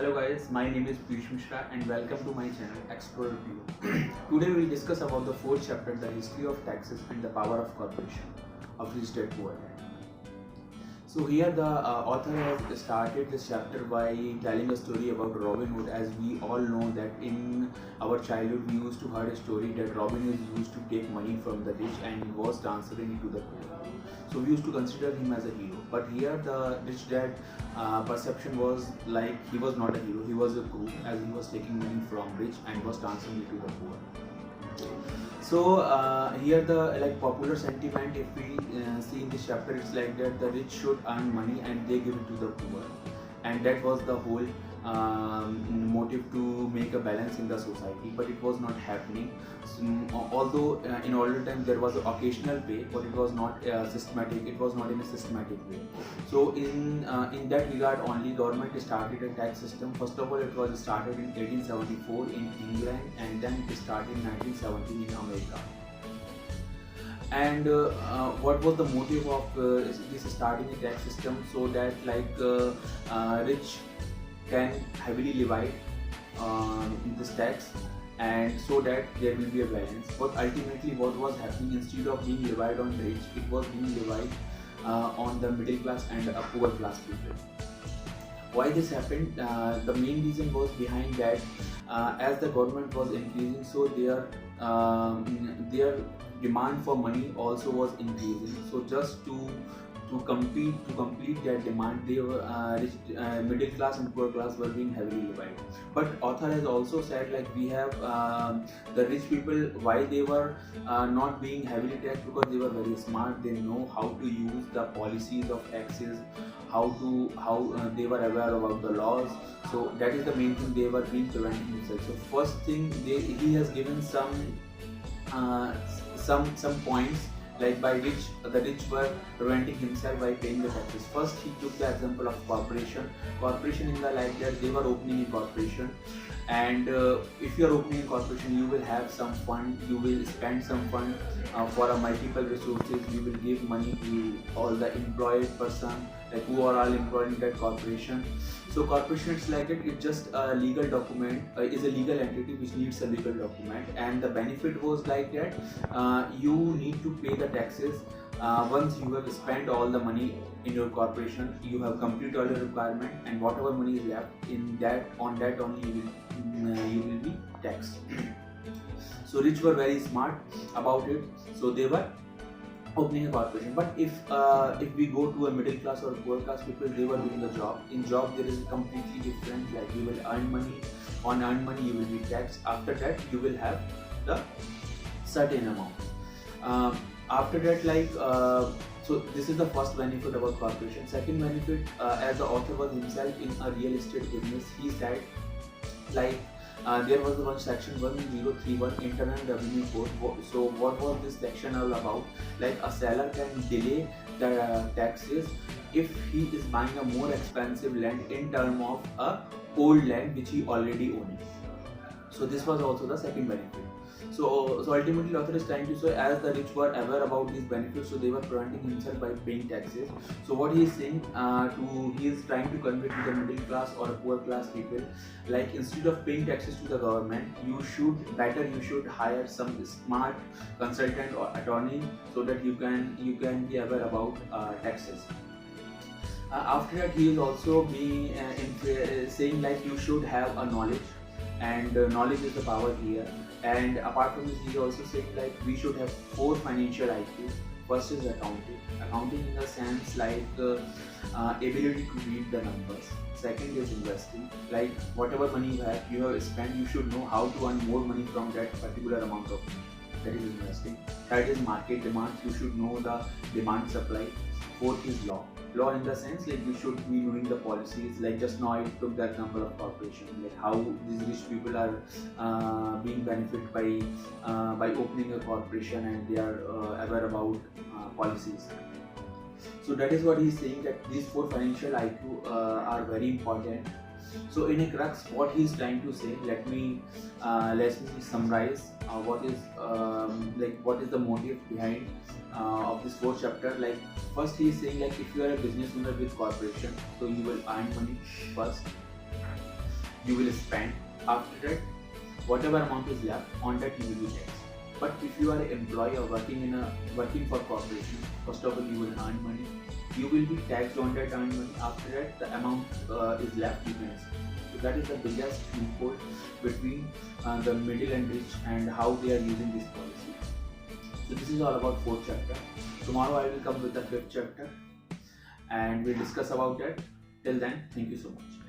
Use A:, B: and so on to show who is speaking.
A: Hello guys, my name is Piyush Mishra and welcome to my channel Explorer View. Today we will discuss about the fourth chapter, the history of taxes and the power of corporation of rich dad poor dad. So here the author has started this chapter by telling a story about Robin Hood. As we all know that in our childhood we used to heard a story that Robin Hood used to take money from the rich and was transferring it to the poor. So we used to consider him as a hero. But here the rich dad perception was like he was not a hero, he was a crook, as he was taking money from rich and was transferring it to the poor. So here the popular sentiment, if we see in this chapter, it's like that the rich should earn money and they give it to the poor, and that was the whole motive to make a balance in the society. But it was not happening. So, although in older time there was occasional pay, but it was not systematic. It was not in a systematic way. So in that regard, only government started a tax system. First of all, it was started in 1874 in England, and then it started in 1917 in America. And what was the motive of this starting a tax system? So that rich can heavily levy this tax, and so that there will be a balance. But ultimately what was happening, instead of being levied on rich, it was being levied on the middle class and poor class people. Why this happened? The main reason was behind that, as the government was increasing, so their demand for money also was increasing. So just to complete their demand, they were middle class and poor class were being heavily levied. But author has also said, like, we have the rich people, why they were not being heavily taxed, because they were very smart. They know how to use the policies of taxes, how they were aware about the laws. So that is the main thing, they were being preventing themselves. So first thing, he has given some points, like by which the rich were preventing himself by paying the taxes. First, he took the example of corporation. Corporation in the like that they were opening a corporation, and if you are opening a corporation, you will have some fund, you will spend some fund for a multiple resources. You will give money to all the employed person, like who are all employed in that corporation. So corporation, it's like it's just a legal document, is a legal entity which needs a legal document, and the benefit was like that you need to pay the taxes once you have spent all the money in your corporation. You have completed all your requirement, and whatever money is left in that, on that only you will be taxed. So rich were very smart about it, so they were opening a corporation. But if we go to a middle class or poor class people, they were doing a job. In job there is a completely different, like you will earn money, on earned money you will be taxed. After that you will have the certain amount. After that, so this is the first benefit about corporation. Second benefit, as the author was himself in a real estate business, he said, like, there was one section 1031 Internal Revenue Code. So what was this section all about? Like, a seller can delay the taxes if he is buying a more expensive land in term of a old land which he already owns. So this was also the second benefit. So ultimately author is trying to say, as the rich were aware about these benefits, so they were preventing himself by paying taxes. So what he is saying, he is trying to convey to the middle class or poor class people, like, instead of paying taxes to the government, you should hire some smart consultant or attorney, so that you can be aware about taxes. After that, he is also saying, like, you should have a knowledge, and knowledge is the power here. And apart from this, he is also saying, like, we should have 4 financial IQs. First is accounting in the sense, like, ability to read the numbers. Second is investing, like, whatever money you have spent, you should know how to earn more money from that particular amount of money. That is investing. Third is market demands, you should know the demand supply. Fourth is law in the sense, like, you should be knowing the policies. Like, just now I took that number of corporation, like how these rich people are being benefited by opening a corporation, and they are aware about policies. So that is what he is saying, that these 4 financial IQ are very important. So in a crux, what he is trying to say, let me summarize what is the motive behind of this 4th chapter. Like, first he is saying, like, if you are a business owner with corporation, so you will earn money first. you will spend. After that, whatever amount is left, on that you will be taxed. But if you are an employee or working for corporation, first of all you will earn money. You will be taxed on that earned money. After that, the amount is left, you can spend. So that is the biggest loophole between the middle and rich and how they are using this policy. So this is all about fourth chapter. Tomorrow I will come with the fifth chapter and we'll discuss about that. Till then, thank you so much.